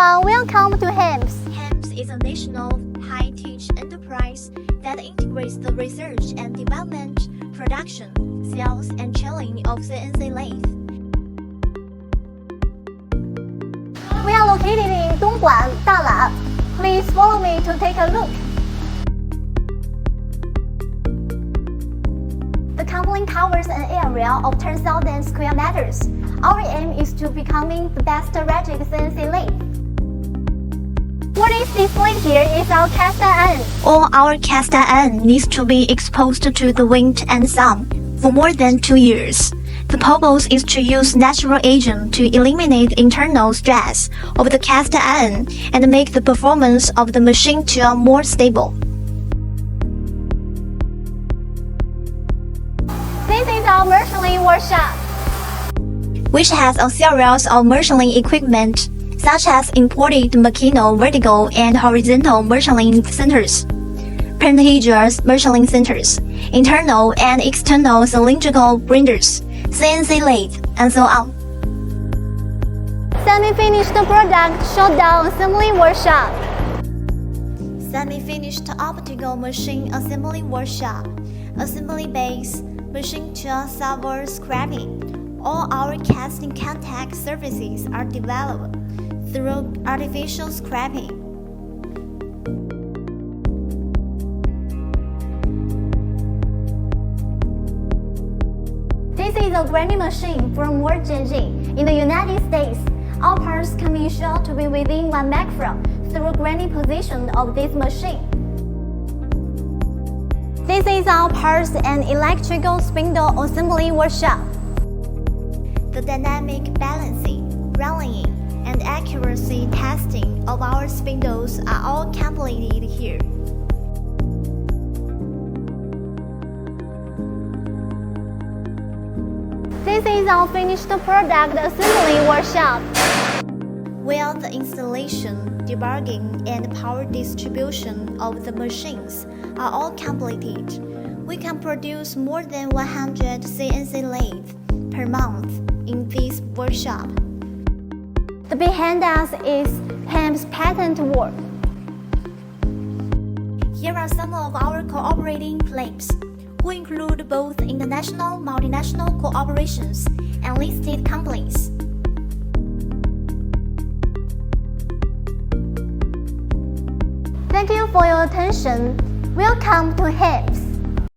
everyone, welcome to HANBS. HANBS is a national high-tech enterprise that integrates the research and development, production, sales, and training of CNC lathe. We are located in Dongguan, Dalat. Please follow me to take a look. The company covers an area of 10,000 square meters. Our aim is to becoming the best rigid CNC lathe. What is displayed here is our cast iron. All our cast iron needs to be exposed to the wind and sun for more than 2 years. The purpose is to use natural agent to eliminate internal stress of the cast iron and make the performance of the machine tool more stable. This is our machining workshop, which has a series of machining equipment, such as imported Makino vertical and horizontal machining centers, prestigious machining centers, internal and external cylindrical grinders, CNC lathe, and so on. Semi-finished product showdown assembly workshop. Semi-finished optical machine assembly workshop, assembly base, machine tool solver scraping. All our casting contact surfaces are developed through artificial scraping. This is a grinding machine from World JG. In the United States, all parts can be sure to be within 1 micron through grinding position of this machine. This is our parts and electrical spindle assembly workshop. The dynamic balancing, rallying, and accuracy testing of our spindles are all completed here. This is our finished product assembly workshop, where the installation, debugging, and power distribution of the machines are all completed. We can produce more than 100 CNC lathes per month in this workshop. The behind us is HANBS patent work. Here are some of our cooperating claims, who include both international, multinational corporations and listed companies. Thank you for your attention. Welcome to HANBS.